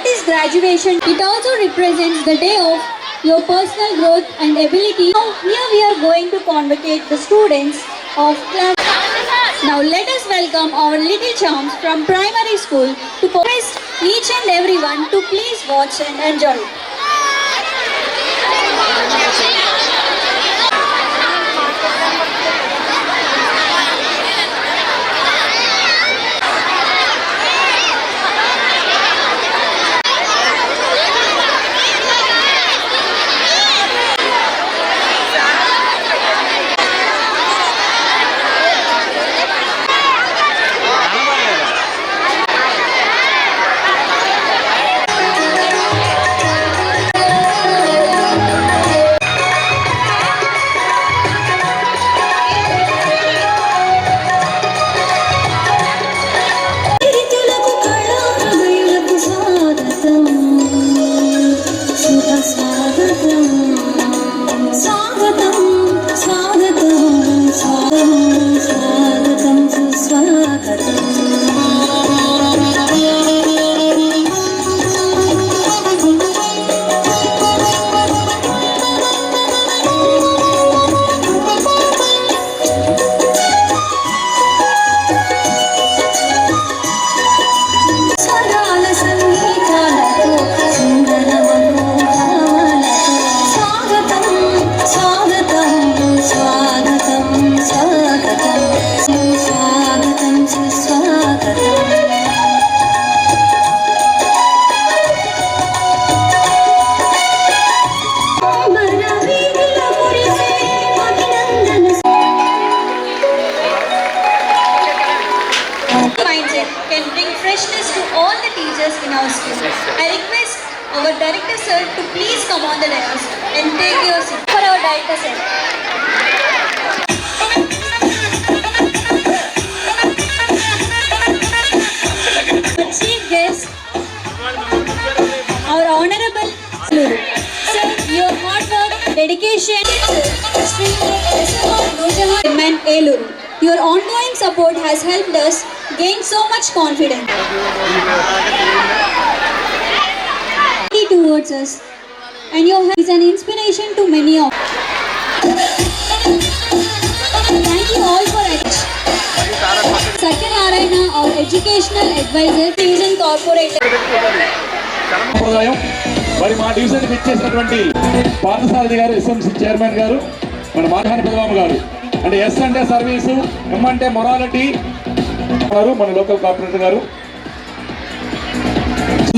What is graduation? It also represents the day of your personal growth and ability. Now, here we are going to convocate the students of class. Now let us welcome our little charms from primary school to request each and everyone to please watch and enjoy. Can bring freshness to all the teachers in our school. I request our director sir to please come on the dais and take your seat. For our director sir. The chief guest, our honorable Lulu. Sir, your hard work, dedication, your ongoing support has helped us gain so much confidence towards us, and your help is an inspiration to many of us. Thank you all for it. Satyanarayana, our educational advisor, Fusion Corporate. మరి మా డివిజన్కి ఇచ్చేసినటువంటి పార్థసారథి గారు SMC chairman గారు మన మాధవని పెదబాబు గారు, అంటే yes అంటే సర్వీసు, ఎం అంటే మొరాలిటీ గారు, మన లోకల్ కార్పొరేటర్ గారు,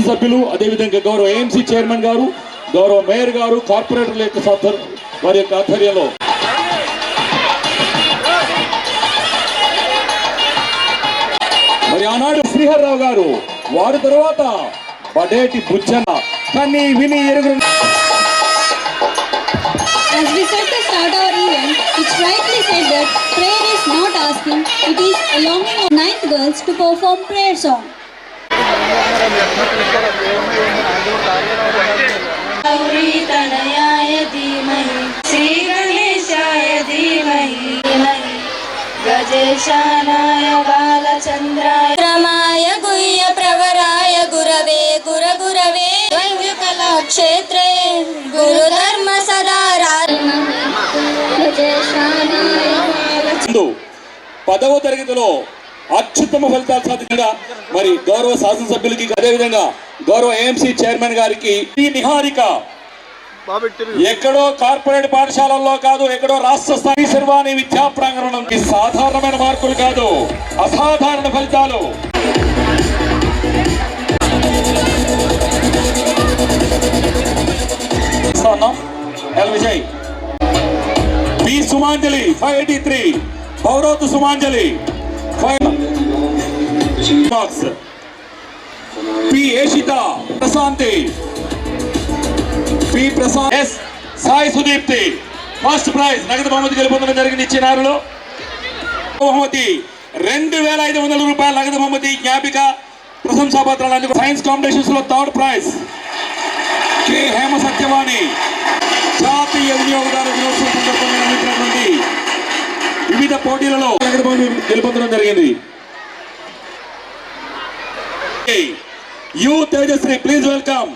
సభ్యులు, అదేవిధంగా గౌరవ ఏఎంసీ చైర్మన్ గారు, గౌరవ మేయర్ గారు, కార్పొరేటర్ల యొక్క వారి యొక్క ఆధ్వర్యంలో మరి ఆనాడు శ్రీహర్రావు గారు, వారి తర్వాత బడేటి బుచ్చన్న, కానీ విని ఎరుగురు. As we said to start our event, it's rightly said that prayer is not asking, it is a longing of 9th girls to perform prayer song. गजेशानाय बालचन्द्राय रमाय गुह्य प्रवराय गुरवे गुरगुरवे कलाक्षेत्रे गुरुधर्म सदा పదవ తరగతిలో అత్యుత్తమ ఫలితాలు సాధించగా మరి గౌరవ శాసనసభ్యులకి, అదేవిధంగా గౌరవ ఏఎంసీ చైర్మన్ గారికి ఈ నిహారిక ఎక్కడో కార్పొరేట్ పాఠశాలల్లో కాదు, ఎక్కడో రాష్ట్ర స్థాయి శర్వాణి విద్యా ప్రాంగణం. సాధారణమైన మార్కులు కాదు, అసాధారణ ఫలితాలు. L Vijay, P Sumanjali 583, Paurothu Sumanjali 5 marks, P Eshitha Prashanthi, P Prasad, S Sai Sudeepthi first prize నగదు బహుమతి గెలుపొందడం జరిగింది. ఇచ్చినారులో బహుమతి 2500 రూపాయల నగదు బహుమతి, జ్ఞాపిక, ప్రశంసా పత్రాలు. సైన్స్ కాంపిటీషన్స్ లో third prize K Hema Satyavani, జాతీయ వినియోగదారు దినోత్సవం సందర్భంగా నిర్వహించినటువంటి వివిధ పోటీలలో నగదు బహుమతి గెలుపొందడం జరిగింది. U Tejasri, please welcome.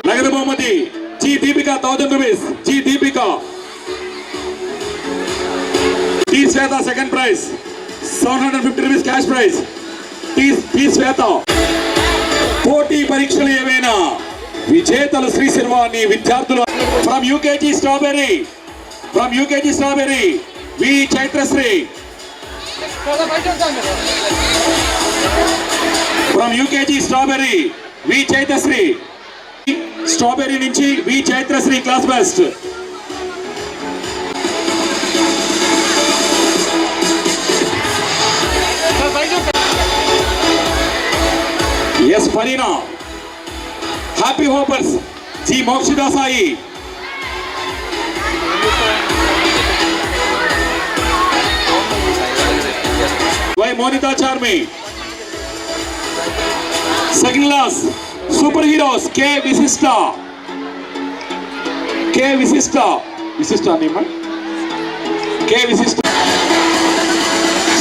నగర బహుమతి G Deepika 1000 rupees. G Deepika. T Swetha second prize 750 rupees cash prize. T Swetha. పోటీ పరీక్షలు ఏవైనా విజేతలు శ్రీ శర్వాణి విద్యార్థులు. From UKG strawberry V Chaitrasri. From UKG strawberry V Chaitrasri. Strawberry నుంచి V Chaitrasri class best. S Fareena. Happy hoppers G Mokshida Sai. Y Monitha Charmi. Second class superheroes K Vishishta.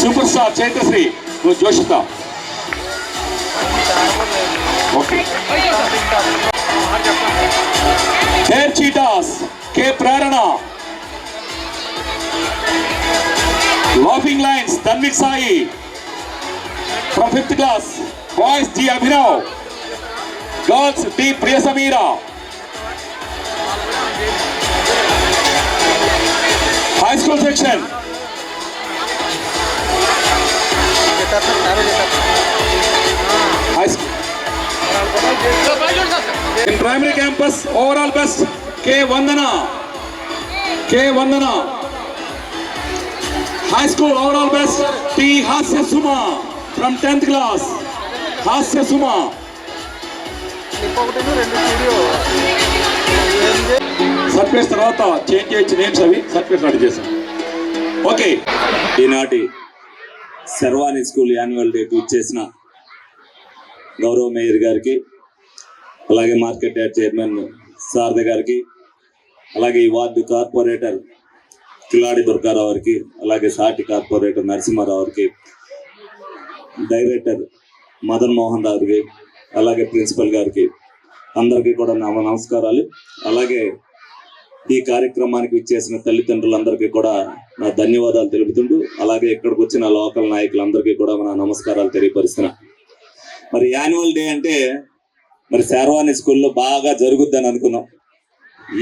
Superstar Chaitrasri Joshitha. Okay. Hair cheetahs K Prerana. Laughing lines Dhanvik Sai. From 5th class boys G Abhinav. Girls D Priya Sameera. High school section in primary campus overall best K Vandana. High school overall best T Hasya Suma from 10th class. Hasya Suma. Certificates తర్వాత change చేయొచ్చు names, అవి certificates ready చేశాం. Okay. ఈనాటి sherwani school annual డేకి ఇచ్చేసిన గౌరవ mayor గారికి, అలాగే మార్కెట్ యార్డ్ చైర్మన్ శారద గారికి, అలాగే ఈ వార్డు కార్పొరేటర్ కిలాడి దుర్గారావు గారికి, అలాగే సాటి కార్పొరేటర్ నరసింహారావు గారికి, డైరెక్టర్ మదన్ మోహన్ రావుకి, అలాగే ప్రిన్సిపల్ గారికి, అందరికీ కూడా నా నమస్కారాలు. అలాగే ఈ కార్యక్రమానికి ఇచ్చేసిన తల్లిదండ్రులందరికీ కూడా నా ధన్యవాదాలు తెలుపుతుంటూ, అలాగే ఇక్కడికి వచ్చిన లోకల్ నాయకులందరికీ కూడా నా నమస్కారాలు తెలియపరుస్తున్నా. మరి యాన్యువల్ డే అంటే మరి శర్వాణి స్కూల్లో బాగా జరుగుద్దని అనుకున్నాం.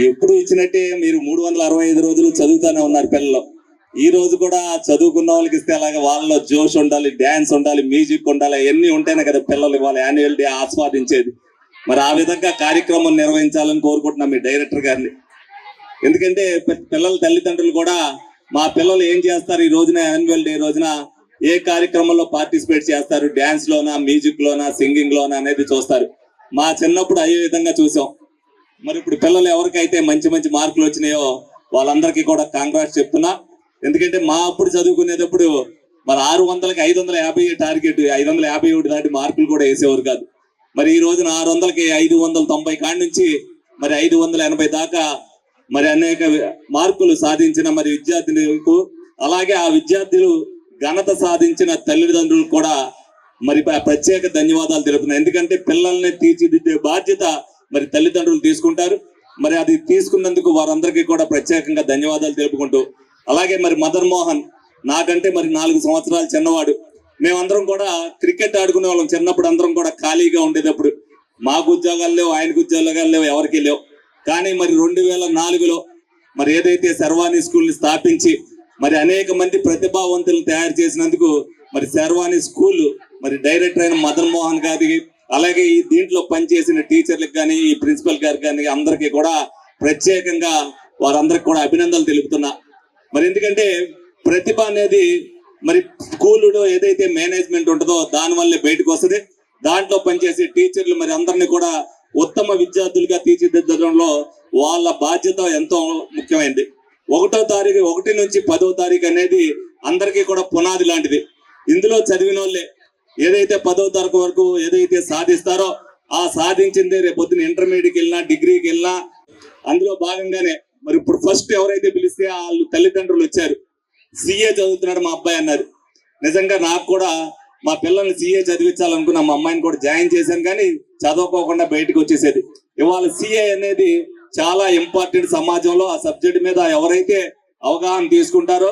ఎప్పుడు ఇచ్చినట్టే మీరు 365 రోజులు చదువుతూనే ఉన్నారు పిల్లలు. ఈ రోజు కూడా చదువుకున్న వాళ్ళకి ఇస్తే అలాగే వాళ్ళలో జోష్ ఉండాలి, డ్యాన్స్ ఉండాలి, మ్యూజిక్ ఉండాలి, అవన్నీ ఉంటేనే కదా పిల్లలు వాళ్ళ యాన్యువల్ డే ఆస్వాదించేది. మరి ఆ విధంగా కార్యక్రమం నిర్వహించాలని కోరుకుంటున్నాం మీ డైరెక్టర్ గారిని. ఎందుకంటే పిల్లల తల్లిదండ్రులు కూడా మా పిల్లలు ఏం చేస్తారు ఈ రోజున, యాన్యువల్ డే రోజున ఏ కార్యక్రమంలో పార్టిసిపేట్ చేస్తారు, డ్యాన్స్ లోనా, మ్యూజిక్ లోనా, సింగింగ్ లోనా అనేది చూస్తారు. మా చిన్నప్పుడు అయ్యే విధంగా చూసాం. మరి ఇప్పుడు పిల్లలు ఎవరికైతే మంచి మంచి మార్కులు వచ్చినాయో వాళ్ళందరికీ కూడా కాంగ్రాట్స్ చెప్తున్నా. ఎందుకంటే మా అప్పుడు చదువుకునేటప్పుడు మరి 600కి 550 టార్గెట్, 551 దాటి మార్కులు కూడా వేసేవారు కాదు. మరి ఈ రోజున 600కి 590 కాడి నుంచి మరి 580 దాకా మరి అనేక మార్కులు సాధించిన మరి విద్యార్థులకు, అలాగే ఆ విద్యార్థులు ఘనత సాధించిన తల్లిదండ్రులు కూడా మరి ప్రత్యేక ధన్యవాదాలు తెలుపుతున్నాను. ఎందుకంటే పిల్లల్ని తీర్చిదిద్దే బాధ్యత మరి తల్లిదండ్రులు తీసుకుంటారు. మరి అది తీసుకున్నందుకు వారందరికీ కూడా ప్రత్యేకంగా ధన్యవాదాలు తెలుపుకుంటూ, అలాగే మరి మదన్ మోహన్ నాకంటే మరి 4 సంవత్సరాలు చిన్నవాడు. మేమందరం కూడా క్రికెట్ ఆడుకునే వాళ్ళం చిన్నప్పుడు. అందరం కూడా ఖాళీగా ఉండేటప్పుడు మాకు ఉద్యోగాలు లేవు, ఆయనకు ఉద్యోగాలు లేవు, ఎవరికి లేవు. కానీ మరి 2004లో మరి ఏదైతే శర్వాణి స్కూల్ని స్థాపించి మరి అనేక మంది ప్రతిభావంతులను తయారు చేసినందుకు మరి శర్వాణి స్కూల్ మరి డైరెక్టర్ అయిన మదన్ మోహన్ గారికి, అలాగే ఈ దీంట్లో పనిచేసిన టీచర్లకు కానీ, ఈ ప్రిన్సిపల్ గారికి కానీ అందరికీ కూడా ప్రత్యేకంగా వారందరికి కూడా అభినందనలు తెలుపుతున్నా. మరి ఎందుకంటే ప్రతిభ అనేది మరి స్కూలులో ఏదైతే మేనేజ్మెంట్ ఉంటుందో దాని వల్లే బయటకు వస్తుంది. దాంట్లో పనిచేసే టీచర్లు మరి అందరినీ కూడా ఉత్తమ విద్యార్థులుగా తీర్చిదిద్దడంలో వాళ్ళ బాధ్యత ఎంతో ముఖ్యమైనది. 1 నుంచి 10వ తారీఖు అనేది అందరికీ కూడా పునాది లాంటిది. ఇందులో చదివిన వాళ్ళే ఏదైతే 10వ తరగతి వరకు ఏదైతే సాధిస్తారో ఆ సాధించిందే రేపొద్దున ఇంటర్మీడియట్కి వెళ్ళినా, డిగ్రీకి వెళ్ళినా అందులో భాగంగానే మరి ఇప్పుడు ఫస్ట్ ఎవరైతే పిలిస్తే వాళ్ళు తల్లిదండ్రులు వచ్చారు. CA చదువుతున్నాడు మా అబ్బాయి అన్నారు. నిజంగా నాకు కూడా మా పిల్లల్ని సిఏ చదివించాలనుకున్న మా అమ్మాయిని కూడా జాయిన్ చేశాను, కానీ చదవకోకుండా బయటకు వచ్చేసేది. ఇవాళ సిఏ అనేది చాలా ఇంపార్టెంట్ సమాజంలో. ఆ సబ్జెక్ట్ మీద ఎవరైతే అవగాహన తీసుకుంటారో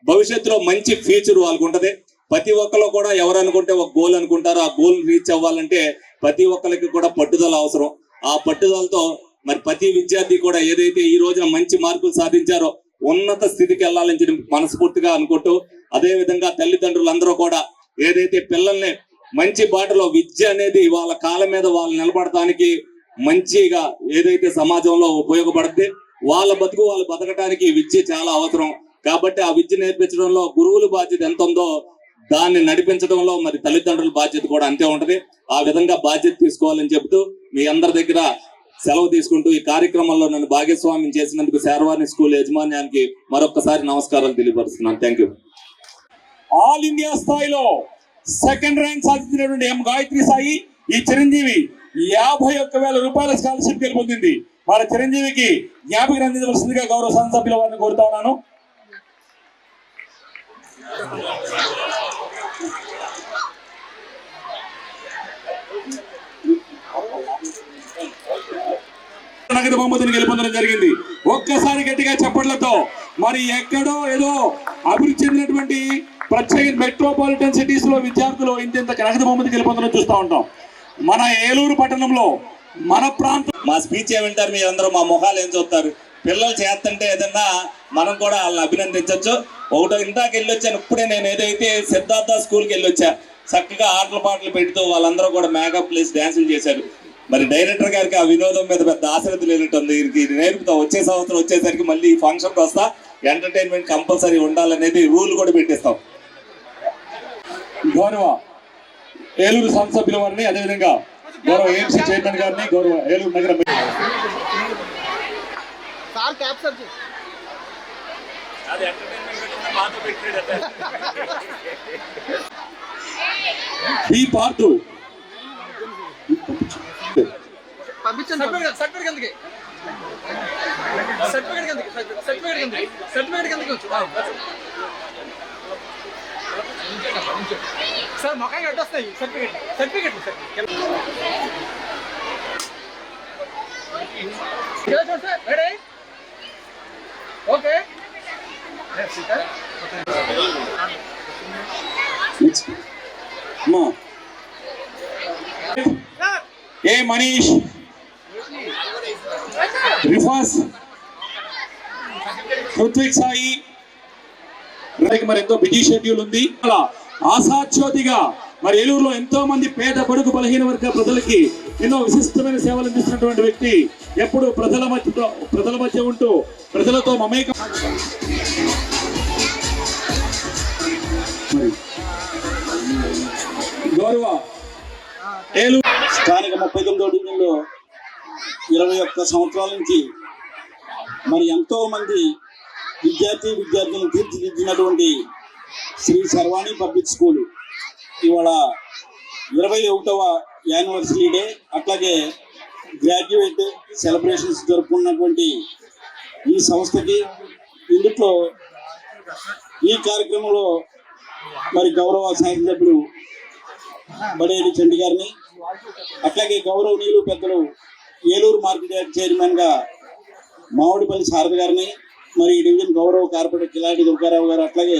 భవిష్యత్తులో మంచి ఫ్యూచర్ వాళ్ళకు ఉంటది. ప్రతి ఒక్కరు కూడా ఎవరు అనుకుంటే ఒక గోల్ అనుకుంటారో ఆ గోల్ రీచ్ అవ్వాలంటే ప్రతి ఒక్కరికి కూడా పట్టుదల అవసరం. ఆ పట్టుదలతో మరి ప్రతి విద్యార్థి కూడా ఏదైతే ఈ రోజున మంచి మార్కులు సాధించారో ఉన్నత స్థితికి వెళ్ళాలని చెప్పి మనస్ఫూర్తిగా అనుకుంటూ, అదే విధంగా తల్లిదండ్రులందరూ కూడా ఏదైతే పిల్లల్ని మంచి బాటలో విద్య అనేది వాళ్ళ కాళ్ళ మీద వాళ్ళు నిలబడటానికి మంచిగా ఏదైతే సమాజంలో ఉపయోగపడుతుంది, వాళ్ళ బతుకు వాళ్ళు బతకడానికి విద్య చాలా అవసరం. కాబట్టి ఆ విద్య నేర్పించడంలో గురువుల బాధ్యత ఎంత ఉందో దాన్ని నడిపించడంలో మరి తల్లిదండ్రుల బాధ్యత కూడా అంతే ఉంటది. ఆ విధంగా బాధ్యత తీసుకోవాలని చెబుతూ మీ అందరి దగ్గర సెలవు తీసుకుంటూ ఈ కార్యక్రమంలో నన్ను భాగస్వామ్యం చేసినందుకు శార్వాణి స్కూల్ యాజమాన్యానికి మరొకసారి నమస్కారాలు తెలియపరుస్తున్నాను. Thank you. ఆల్ ఇండియా స్థాయిలో సెకండ్ ర్యాంక్ సాధించినటువంటి ఎం గాయత్రి సాయి ఈ చిరంజీవి 51,000 రూపాయల స్కాలర్షిప్ గెలుపొందింది. వాళ్ళ చిరంజీవికి జ్ఞాపికను అందించవలసిందిగా గౌరవ శాసనసభ్యుల వారిని కోరుతా ఉన్నాను. నగదు బహుమతిని గెలుపొందడం జరిగింది. ఒక్కసారి గట్టిగా చప్పట్లతో మరి ఎక్కడో ఏదో అభివృద్ధి చెందినటువంటి ప్రత్యేక మెట్రోపాలిటన్ సిటీస్ లో విద్యార్థులు ఇంత నగదు బహుమతి గెలుపొందడం చూస్తూ ఉంటాం. మన ఏలూరు పట్టణంలో మన ప్రాంతం మా స్పీచ్ ఏమంటారు మీరు అందరూ, మా మొహాలు ఏం చూస్తారు? పిల్లలు చేస్తుంటే ఏదన్నా మనం కూడా వాళ్ళని అభినందించవచ్చు. ఒకటో ఇందాక వెళ్ళొచ్చాను, ఇప్పుడే నేను ఏదైతే సిద్ధార్థ స్కూల్కి వెళ్ళొచ్చా, చక్కగా ఆటలు పాటలు పెడుతూ వాళ్ళందరూ కూడా మేకప్ ప్లేస్ డ్యాన్సులు చేశారు. మరి డైరెక్టర్ గారికి ఆ వినోదం మీద పెద్ద ఆసక్తి లేనట్టుంది. ఇది నేర్పుతా, వచ్చే సంవత్సరం వచ్చేసరికి మళ్ళీ ఈ ఫంక్షన్కి వస్తా, ఎంటర్టైన్మెంట్ కంపల్సరీ ఉండాలనేది రూల్ కూడా పెట్టిస్తాం. గౌరవ ఏలూరు సంసభ్యుల వారిని, అదేవిధంగా గౌరవ ఏఎంసీ చైర్మన్ గారిని, గౌరవ ఏలూరు నగర బి పార్టు సార్ మొక్కగా అడ్డొస్తాయి సర్టిఫికెట్ రెడీ ఓకే. ఏ మనీష్, రిఫాస్, పృథ్వీ సాయి మరి ఎంతో బిజీ షెడ్యూల్ ఉంది. అలా ఆశాజ్యోతిగా మరి ఏలూరులో ఎంతో మంది పేద బడుగు బలహీన వర్గ ప్రజలకి ఎన్నో విశిష్టమైన సేవలు అందిస్తున్నటువంటి వ్యక్తి, ఎప్పుడు ప్రజల మధ్య ఉంటూ ప్రజలతో మమేకం. గౌరవ ఏలూరు స్థానిక 39వ డివిజన్లో 21 సంవత్సరాల నుంచి మరి ఎంతో మంది విద్యార్థులను తీర్చిదిద్దినటువంటి శ్రీ శర్వాణి పబ్లిక్ స్కూల్ ఇవాళ 21వ యానివర్సరీ డే, అట్లాగే గ్రాడ్యుయేట్ సెలబ్రేషన్స్ జరుపుకున్నటువంటి ఈ సంస్థకి ఇందులో ఈ కార్యక్రమంలో మరి గౌరవ శాసనసభ్యులు బడేడి చండి గారిని, అట్లాగే గౌరవనీయులు పెద్దలు ఏలూరు మార్కెట్ యార్డ్ చైర్మన్గా మామిడిపల్లి శారద గారిని, మరి ఈ డివిజన్ గౌరవ కార్పొరేటర్ కిలాడి దుర్గారావు గారు, అట్లాగే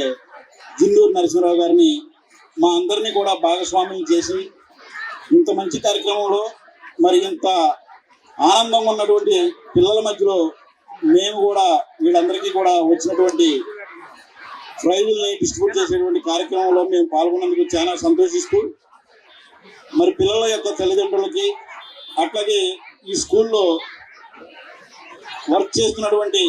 జిందూరు నరసింహరావు గారిని మా అందరినీ కూడా భాగస్వామ్యం చేసి ఇంత మంచి కార్యక్రమంలో మరి ఇంత ఆనందంగా ఉన్నటువంటి పిల్లల మధ్యలో మేము కూడా వీళ్ళందరికీ కూడా వచ్చినటువంటి ప్రైజుల్ని డిస్ట్రిబ్యూట్ చేసేటువంటి కార్యక్రమంలో మేము పాల్గొన్నందుకు చాలా సంతోషిస్తూ మరి పిల్లల యొక్క తల్లిదండ్రులకి, అట్లాగే ఈ స్కూల్లో వర్క్ చేస్తున్నటువంటి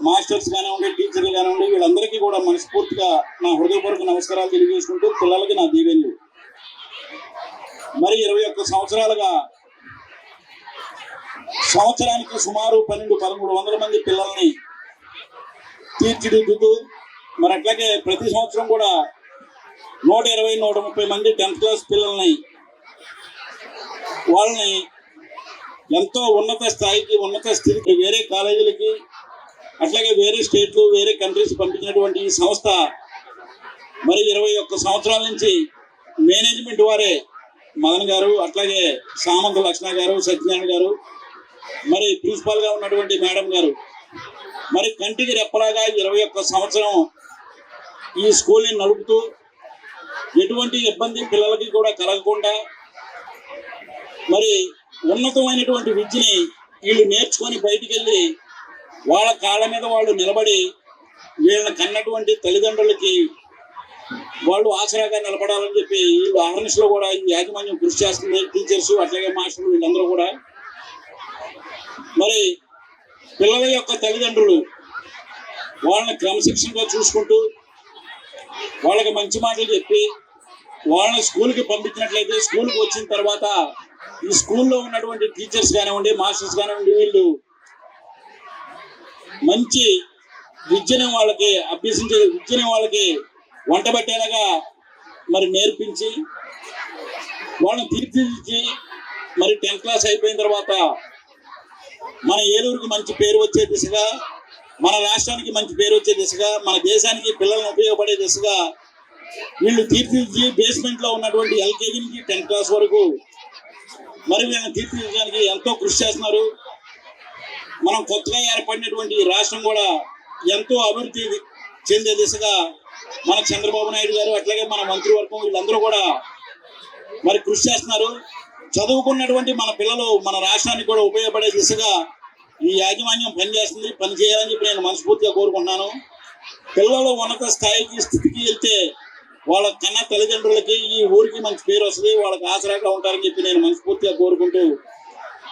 మాస్టర్స్ కానివ్వండి, టీచర్లు కానివ్వండి, వీళ్ళందరికీ కూడా మనస్ఫూర్తిగా నా హృదయపూర్వక నమస్కారాలు తెలియజేసుకుంటూ పిల్లలకి నా దీవెనలు. మరి 21 సంవత్సరాలుగా సంవత్సరానికి సుమారు 1200-1300 మంది పిల్లల్ని తీర్చిదిద్దుతూ మరి అట్లాగే ప్రతి సంవత్సరం కూడా 120-130 మంది 10th క్లాస్ పిల్లల్ని వాళ్ళని ఎంతో ఉన్నత స్థాయికి, ఉన్నత స్థితికి వేరే కాలేజీలకి, అట్లాగే వేరే స్టేట్లు, వేరే కంట్రీస్ పంపించినటువంటి ఈ సంస్థ మరి 21 సంవత్సరాల నుంచి మేనేజ్మెంట్ వారే మదన్ గారు, అట్లాగే సామంత లక్ష్మణ గారు, సత్యనారాయణ గారు, మరి ప్రిన్సిపాల్ గా ఉన్నటువంటి మేడం గారు, మరి కంటికి రెప్పలాగా 21 సంవత్సరం ఈ స్కూల్ని నడుపుతూ ఎటువంటి ఇబ్బంది పిల్లలకి కూడా కలగకుండా మరి ఉన్నతమైనటువంటి విద్యని వీళ్ళు నేర్చుకొని బయటికి వెళ్ళి వాళ్ళ కాళ్ళ మీద వాళ్ళు నిలబడి వీళ్ళని కన్నటువంటి తల్లిదండ్రులకి వాళ్ళు ఆసరాగా నిలబడాలని చెప్పి వీళ్ళు అవేర్నెస్లో కూడా ఈ యాజమాన్యం కృషి చేస్తుంది. టీచర్స్ అట్లాగే మాస్టర్లు వీళ్ళందరూ కూడా మరి పిల్లల యొక్క తల్లిదండ్రులు వాళ్ళని క్రమశిక్షణగా చూసుకుంటూ వాళ్ళకి మంచి మాటలు చెప్పి వాళ్ళని స్కూల్కి పంపించినట్లయితే స్కూల్కి వచ్చిన తర్వాత ఈ స్కూల్లో ఉన్నటువంటి టీచర్స్ కానివ్వండి, మాస్టర్స్ కానివ్వండి, వీళ్ళు మంచి విద్యను వాళ్ళకి అభ్యసించే విద్యను వాళ్ళకి వంటబట్టేలాగా మరి నేర్పించి వాళ్ళని తీర్చిదిద్ది మరి 10th క్లాస్ అయిపోయిన తర్వాత మన ఏలూరుకి మంచి పేరు వచ్చే దిశగా, మన రాష్ట్రానికి మంచి పేరు వచ్చే దిశగా, మన దేశానికి పిల్లలను ఉపయోగపడే దిశగా వీళ్ళు తీర్చిదిద్ది బేస్మెంట్లో ఉన్నటువంటి LKG నుంచి 10th క్లాస్ వరకు మరి వీళ్ళని తీర్చిదిద్దడానికి ఎంతో కృషి చేస్తున్నారు. మనం కొత్తగా ఏర్పడినటువంటి రాష్ట్రం కూడా ఎంతో అభివృద్ధి చెందే దిశగా మన చంద్రబాబు నాయుడు గారు అట్లాగే మన మంత్రివర్గం వీళ్ళందరూ కూడా మరి కృషి చేస్తున్నారు. చదువుకున్నటువంటి మన పిల్లలు మన రాష్ట్రానికి కూడా ఉపయోగపడే దిశగా ఈ యాజమాన్యం పనిచేస్తుంది. పని చేయాలని చెప్పి నేను మనస్ఫూర్తిగా కోరుకుంటున్నాను. పిల్లలు ఉన్నత స్థితికి వెళ్తే వాళ్ళ కన్నా తల్లిదండ్రులకి ఈ ఊరికి మంచి పేరు వస్తుంది, వాళ్ళకి ఆసరాగా ఉంటారని చెప్పి నేను మనస్ఫూర్తిగా కోరుకుంటూ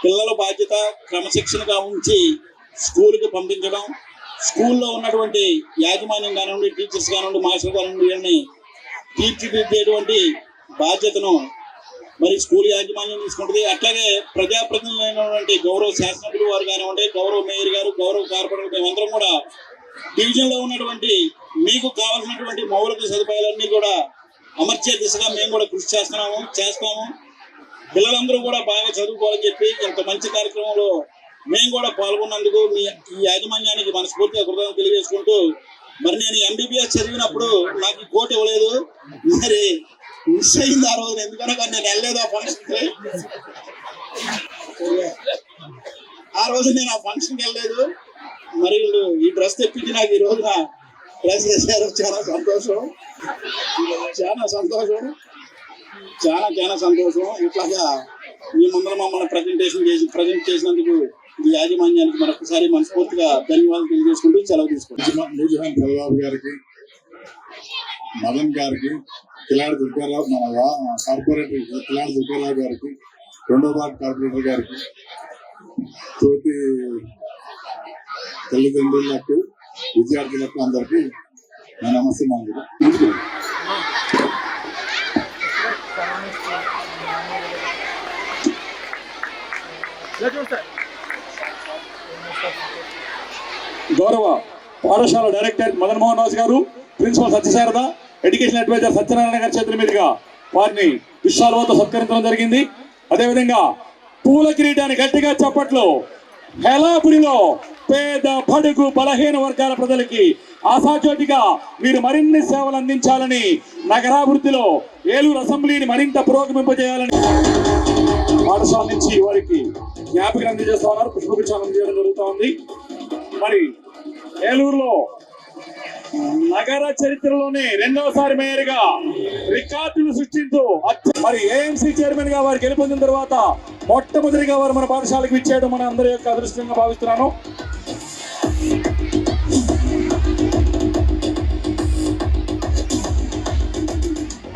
పిల్లల బాధ్యత క్రమశిక్షణగా ఉంచి స్కూల్కి పంపించడం, స్కూల్లో ఉన్నటువంటి యాజమాన్యం కానివ్వండి, టీచర్స్ కానివ్వండి, మాస్టర్ కానివ్వండి, వీళ్ళని తీర్చిదిద్దేటువంటి బాధ్యతను మరి స్కూల్ యాజమాన్యం తీసుకుంటుంది. అట్లాగే ప్రజాప్రతినిధులైనటువంటి గౌరవ శాసనసభ్యులు వారు కానివ్వండి, గౌరవ మేయర్ గారు, గౌరవ కార్పొరేటర్ మేమందరం కూడా డివిజన్లో ఉన్నటువంటి మీకు కావాల్సినటువంటి మౌలిక సదుపాయాలన్నీ కూడా అమర్చే దిశగా మేము కూడా కృషి చేస్తాము. పిల్లలందరూ కూడా బాగా చదువుకోవాలని చెప్పి ఇంత మంచి కార్యక్రమంలో మేము కూడా పాల్గొన్నందుకు ఈ యాజమాన్యానికి మనస్ఫూర్తిగా కృతజ్ఞతలు తెలియజేసుకుంటూ మరి నేను MBBS చదివినప్పుడు నాకు ఈ కోట్ ఇవ్వలేదు, మరి మిస్ అయింది ఆ రోజున. ఎందుకనగా నేను వెళ్ళలేదు ఆ ఫంక్షన్కి. ఆ రోజు నేను ఆ ఫంక్షన్కి వెళ్ళలేదు. మరి ఈ డ్రెస్ తెప్పించి నాకు ఈ రోజున డ్రెస్ చేశారు. చాలా సంతోషం. ఇట్లాగా మీ ముందర మమ్మల్ని ప్రజెంట్ చేసినందుకు ఈ యాజమాన్యానికి మరొకసారి మనస్ఫూర్తిగా ధన్యవాదాలు తెలియజేసుకుంటూ సెలవు తీసుకుంటాం. నూజహాన్ చంద్రబాబు గారికి, మదన్ గారికి, కిలాడి దుర్గారావు మన కార్పొరేటర్ కిలాడి దుర్గారావు గారికి, రెండో వార్డు కార్పొరేటర్ గారికి, తోటి తల్లిదండ్రులకు, విద్యార్థులకు అందరికీ నా నమస్తే. గౌరవ పాఠశాల డైరెక్టర్ మదన్ మోహన్ రాజు గారు, principal Satyasharada, education advisor Satyanarayana గారి చేతుల మీదుగా వారిని విశాలవతో సత్కరించడం జరిగింది. అదేవిధంగా పూల కిరీటాన్ని గట్టిగా చప్పట్లు. హెలాపురిలో పేద బడుగు బలహీన వర్గాల ప్రజలకి ఆశాజ్యోతిగా మీరు మరిన్ని సేవలు అందించాలని, నగరాభివృద్ధిలో ఏలూరు అసెంబ్లీని మరింత పురోగమింపజేయాలని పాఠశాల నుంచి వారికి జ్ఞాపికలు అందజేస్తా ఉన్నారు. పుష్పగుచ్చాలు అందజేయడం జరుగుతూ ఉంది. మరి ఏలూరులో నగర చరిత్రలోనే రెండవసారి మేయర్గా రికార్డులు సృష్టించు మరి AMC చైర్మన్ గా వారు గెలుపొందిన తర్వాత మొట్టమొదటిగా వారు మన పాఠశాలకు ఇచ్చేయడం మన అందరి యొక్క అదృష్టంగా భావిస్తున్నాను.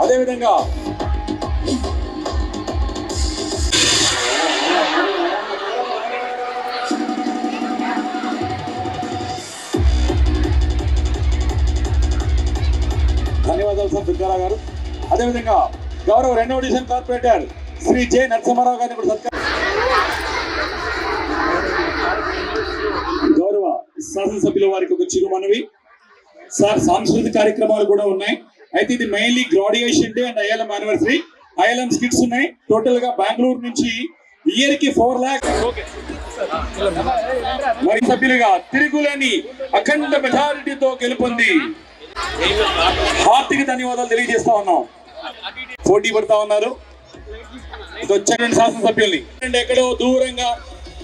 అదేవిధంగా ధన్యవాదాలు సార్ దుర్గారావు గారు. అదేవిధంగా గౌరవ 2వ division corporator Shri J. Narasimharao గారిని కూడా గౌరవ శాసనసభ్యుల వారికి ఒక చిరు మనవి. సార్ సాంస్కృతిక కార్యక్రమాలు కూడా ఉన్నాయి. అయితే ఇది mainly graduation day and ILM anniversary, ILM skits ఉన్నాయి. టోటల్ గా బెంగళూరు నుంచి ఇయర్ కి 4 lakhs మరి సభ్యులుగా తిరుగులేని అఖండ మెజారిటీతో గెలుపొంది హార్ట్కి ధన్యవాదాలు తెలియజేస్తా ఉన్నాం. పోటీ పడతా ఉన్నారు ఇది వచ్చేటువంటి శాసనసభ్యుల్ని ఎక్కడో దూరంగా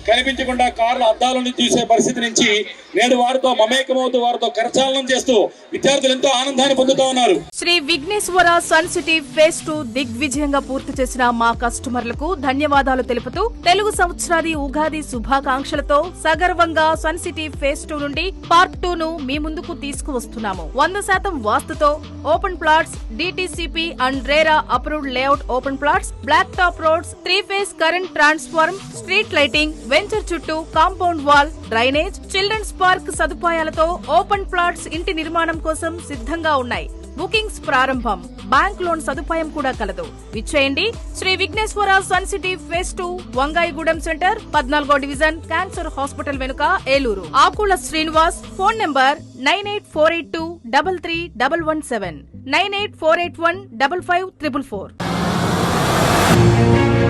కనిపించకుండా కార్ల అద్దాలను చూసే పరిస్థితి నుంచి నేడు వారితో మమేకమవుతూ వారితో కరచాలనం చేస్తూ విద్యార్థులు ఎంతో ఆనందాన్ని పొందుతూ ఉన్నారు. Shri Vighneshwara sun city phase 2 దిగ్విజయంగా పూర్తి చేసిన మా కస్టమర్లకు ధన్యవాదాలు తెలుపుతూ తెలుగు సంవత్సరాది ఉగాది శుభాకాంక్షలతో సగర్వంగా సన్ సిటీ ఫేజ్ 2 నుండి పార్ట్ 2 ను మీ ముందుకు తీసుకువస్తున్నాము. 100% వాస్తుతో open plots, DTCP and RERA approved layout open plots, black top roads, 3-phase current transform, street lighting, venture చుట్టూ compound wall, drainage, children's park సదుపాయాలతో ఓపెన్ ప్లాట్స్ ఇంటి నిర్మాణం కోసం సిద్ధంగా ఉన్నాయి. బుకింగ్స్ ప్రారంభం. బ్యాంక్ లోన్ సదుపాయం కూడా కలదు. విచ్చేయండి Sri Vighneshwara sun city phase 2, Vangayigudem centre, 14వ డివిజన్, క్యాన్సర్ హాస్పిటల్ వెనుక, ఏలూరు. ఆకుల శ్రీనివాస్. Phone number 9848233117, 9848155544.